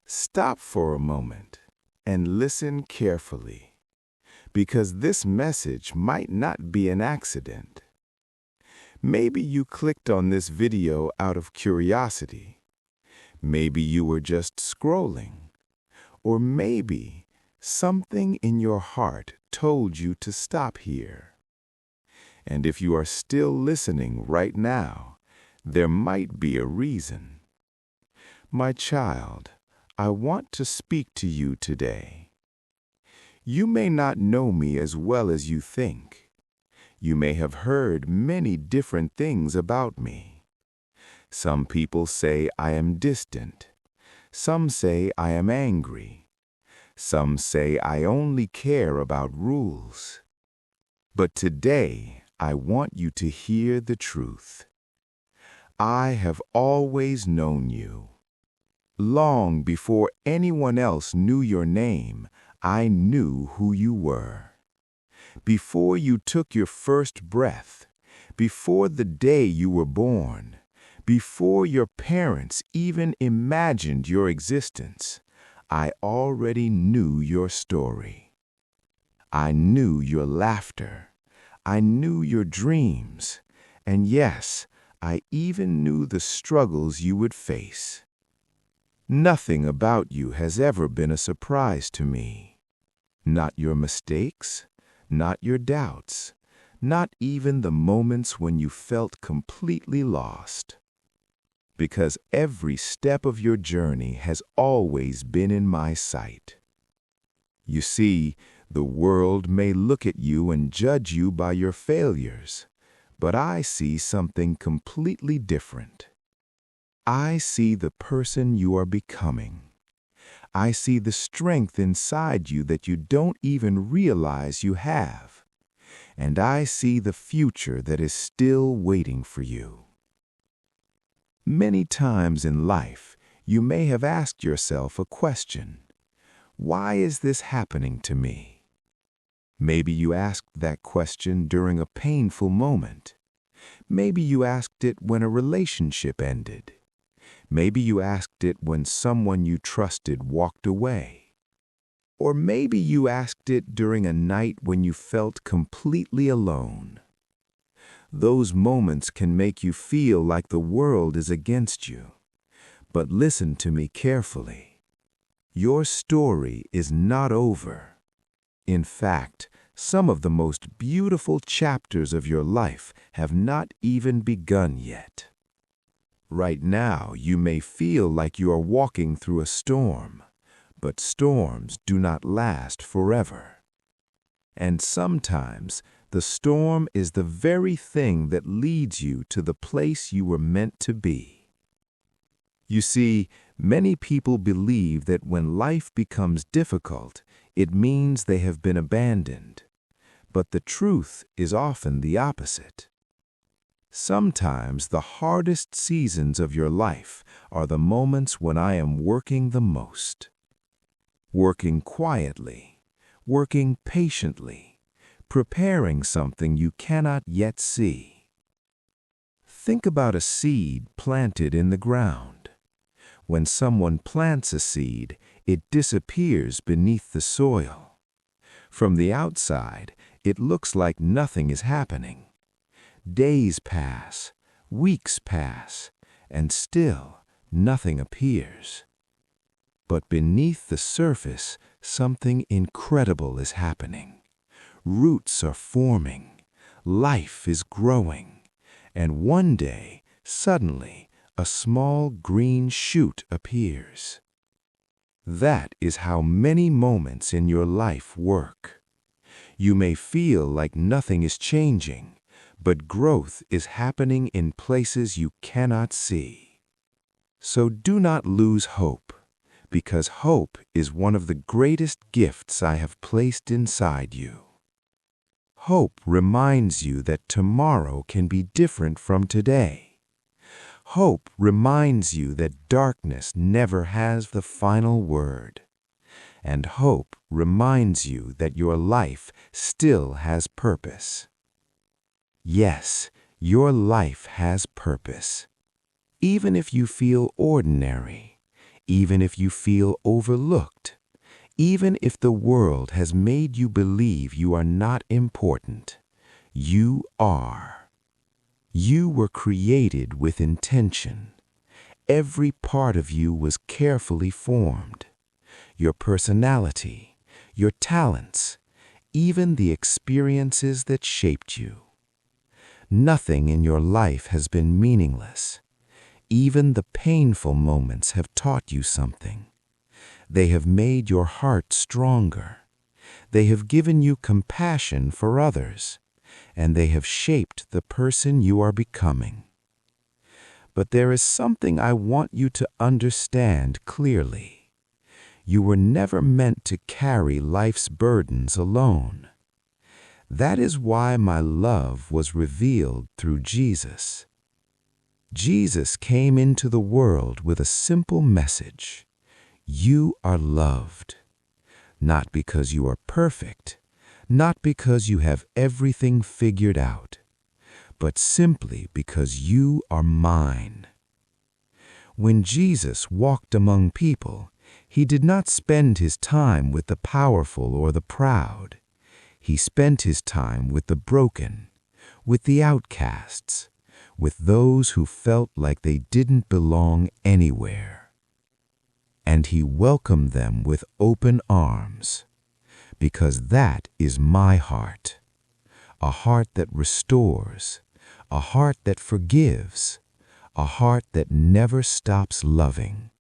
Stop for a moment and listen carefully, because this message might not be an accident. Maybe you clicked on this video out of curiosity. Maybe you were just scrolling. Or maybe something in your heart told you to stop here. And if you are still listening right now, there might be a reason. My child, I want to speak to you today. You may not know me as well as you think. You may have heard many different things about me. Some people say I am distant. Some say I am angry. Some say I only care about rules. But today, I want you to hear the truth. I have always known you. Long before anyone else knew your name, I knew who you were. Before you took your first breath, before the day you were born, before your parents even imagined your existence, I already knew your story. I knew your laughter. I knew your dreams. And yes, I even knew the struggles you would face. Nothing about you has ever been a surprise to me. Not your mistakes, not your doubts, not even the moments when you felt completely lost. Because every step of your journey has always been in my sight. You see, the world may look at you and judge you by your failures, but I see something completely different. I see the person you are becoming. I see the strength inside you that you don't even realize you have. And I see the future that is still waiting for you. Many times in life, you may have asked yourself a question. Why is this happening to me? Maybe you asked that question during a painful moment. Maybe you asked it when a relationship ended. Maybe you asked it when someone you trusted walked away. Or maybe you asked it during a night when you felt completely alone. Those moments can make you feel like the world is against you. But listen to me carefully. Your story is not over. In fact, some of the most beautiful chapters of your life have not even begun yet. Right now, you may feel like you are walking through a storm, but storms do not last forever. And sometimes, the storm is the very thing that leads you to the place you were meant to be. You see, many people believe that when life becomes difficult, it means they have been abandoned. But the truth is often the opposite. Sometimes the hardest seasons of your life are the moments when I am working the most. Working quietly, working patiently, preparing something you cannot yet see. Think about a seed planted in the ground. When someone plants a seed, it disappears beneath the soil. From the outside, it looks like nothing is happening. Days pass, weeks pass, and still nothing appears. But beneath the surface, something incredible is happening. Roots are forming, life is growing, and one day, suddenly, a small green shoot appears. That is how many moments in your life work. You may feel like nothing is changing, but growth is happening in places you cannot see. So do not lose hope, because hope is one of the greatest gifts I have placed inside you. Hope reminds you that tomorrow can be different from today. Hope reminds you that darkness never has the final word. And hope reminds you that your life still has purpose. Yes, your life has purpose. Even if you feel ordinary, even if you feel overlooked, even if the world has made you believe you are not important. You are. You were created with intention. Every part of you was carefully formed. Your personality, your talents, even the experiences that shaped you. Nothing in your life has been meaningless. Even the painful moments have taught you something. They have made your heart stronger. They have given you compassion for others, and they have shaped the person you are becoming. But there is something I want you to understand clearly. You were never meant to carry life's burdens alone. That is why my love was revealed through Jesus. Jesus came into the world with a simple message. You are loved. Not because you are perfect, not because you have everything figured out, but simply because you are mine. When Jesus walked among people, he did not spend his time with the powerful or the proud. He spent his time with the broken, with the outcasts, with those who felt like they didn't belong anywhere. And he welcomed them with open arms, because that is my heart, a heart that restores, a heart that forgives, a heart that never stops loving.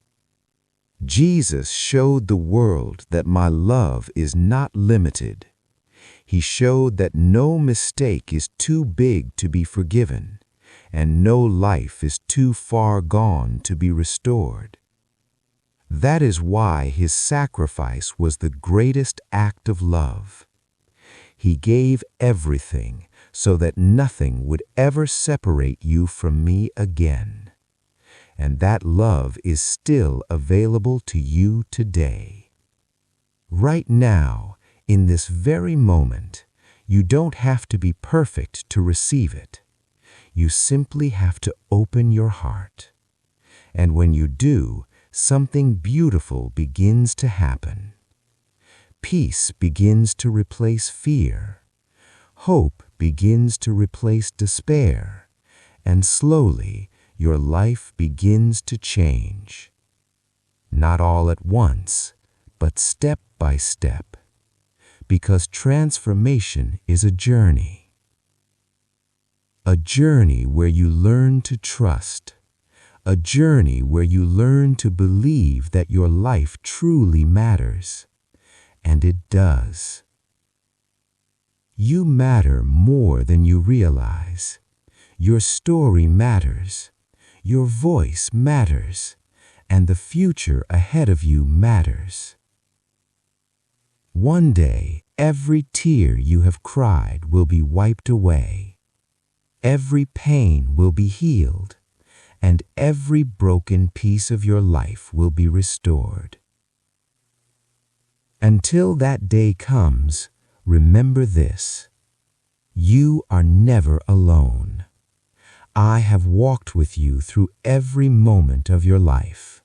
Jesus showed the world that my love is not limited. He showed that no mistake is too big to be forgiven, and no life is too far gone to be restored. That is why his sacrifice was the greatest act of love. He gave everything so that nothing would ever separate you from me again. And that love is still available to you today. Right now, in this very moment, you don't have to be perfect to receive it. You simply have to open your heart. And when you do, something beautiful begins to happen. Peace begins to replace fear. Hope begins to replace despair. And slowly, your life begins to change. Not all at once, but step by step. Because transformation is a journey. A journey where you learn to trust. A journey where you learn to believe that your life truly matters. And it does. You matter more than you realize. Your story matters. Your voice matters. And the future ahead of you matters. One day, every tear you have cried will be wiped away. Every pain will be healed, and every broken piece of your life will be restored. Until that day comes, remember this: you are never alone. I have walked with you through every moment of your life.